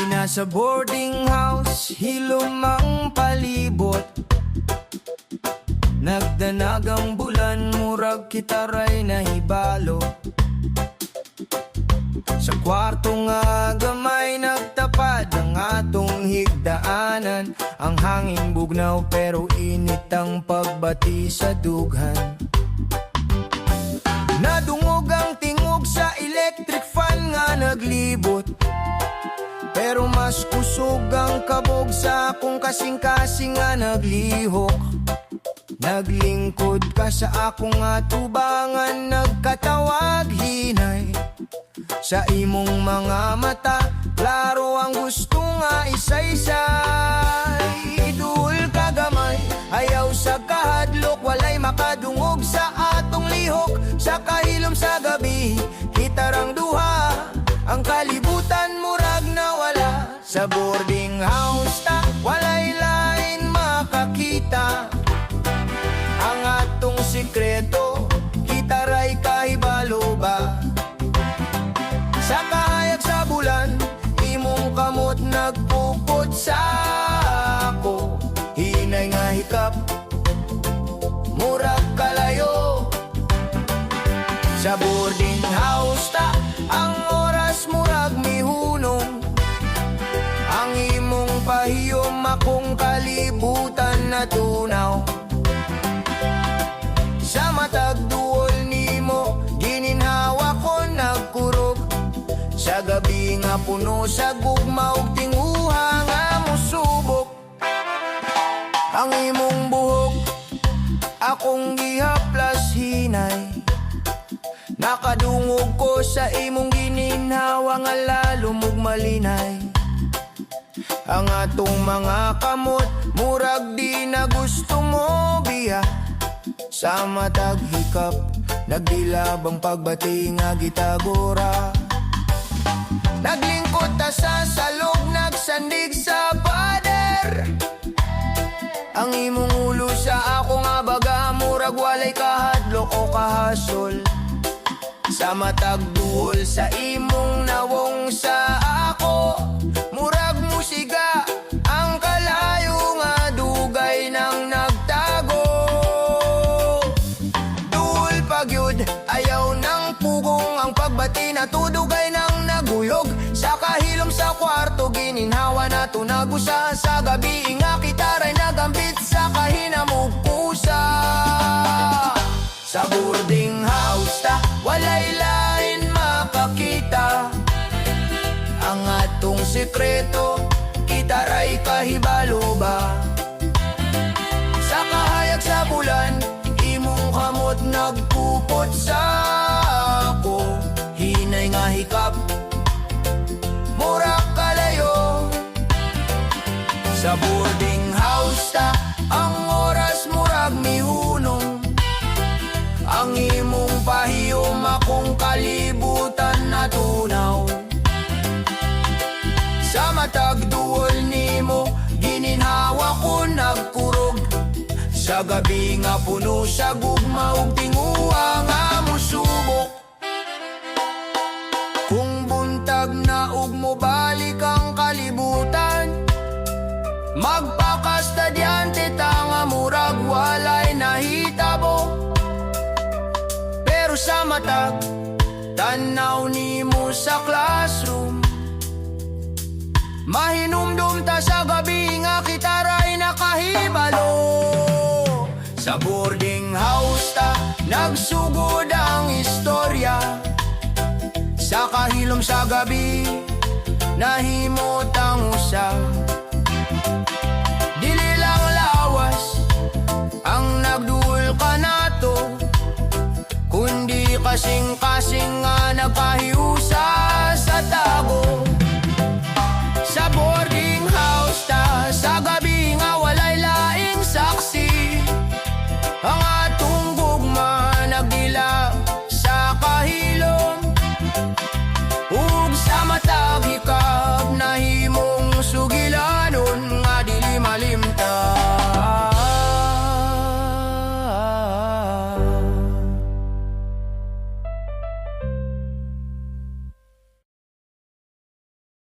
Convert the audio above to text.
Nasa boarding house, hilom ang palibot. Nagdanag ang bulan, murag kitaray nahibalo. Sa kwarto nga gamay, nagtapad ang atong higdaanan. Ang hangin bugnaw pero init ang pagbati sa dughan. Nadungog ang tingog sa electric fan nga naglibot. Pero mas kusog ang kabog sa akong kasing-kasing nga naglihok. Naglingkod ka sa akong atubangan, nagkatawag hinay. Sa imong mga mata, klaro ang gusto nga isa-isay. Idul ka gamay, ayaw sa kahadlok, walay makadungog sa atong lihok. Sa kahilom sa gabi, kitarang duha, ang kalibutan murag nawala. Sa boarding house ta, walay lain makakita. Ang atong sikreto, kitaray kahibalo ba? Sa kahayag sa bulan, imong kamot nagpupot sa ako. Hinay nga hikap, murag kalayo. Sa boarding house ta, ang oras murag mihunong. Ang imong pahiyom, akong kalibutan na tunaw. Sa matag duol nimo, gininhawa ko nagkurog. Sa gabi nga puno sa gugma ug tinguha nga musubok. Ang imong buhok, akong gihaplas hinay. Nakadungog ko sa imong gininhawa nga lalo mong malinay. Ang atong mga kamot, murag di na gusto mo biya. Sa matag hikap, nagdilabang pagbati nga gitagura. Naglingkod ta sa salog, nagsandig sa pader. Ang imong ulo sa ako nga baga, murag walay kahadlok o kahasol. Sa matag duol sa imong nawong sa ako, murag musiga ang kalayo nga dugay nang nagtago. Duol pagyud, ayaw nang pugong ang pagbati na tudugay nang naguyog. Sa kahilom sa kwarto, gininhawa na tunagusa. Sa gabi nga kitaray nagambit sa kahinamog pusa. Sa boarding house ta, walay lain makakita. Ang atong sikreto, kitaray kahibalo ba? Sa kahayag sa bulan, imong kamot nagpupot sa ako. Hinay nga hikap, murag kalayo. Sa boarding house ta, ang oras murag mihunong. Ang imong pahiyom, akong kalibutan na tunaw. Sa matag duol nimo, gininhawa ko nagkurog. Sa gabi nga puno sa gugma ug tinguha nga musubok. Kung buntag na ug mobalik ang kalibutan, magpakastadyante ta nga murag walay nahitabo. Pero sa matag, tanaw nimo sa classroom, mahinumdum ta sa gabi nga kitaray nakahibalo. Sa boarding house ta, nagsugod ang istorya. Sa kahilom sa gabi, nahimot ang usa. Dili lang lawas ang nagduol ka nato, kundi kasing-kasing nga nagpahiusa sa tago.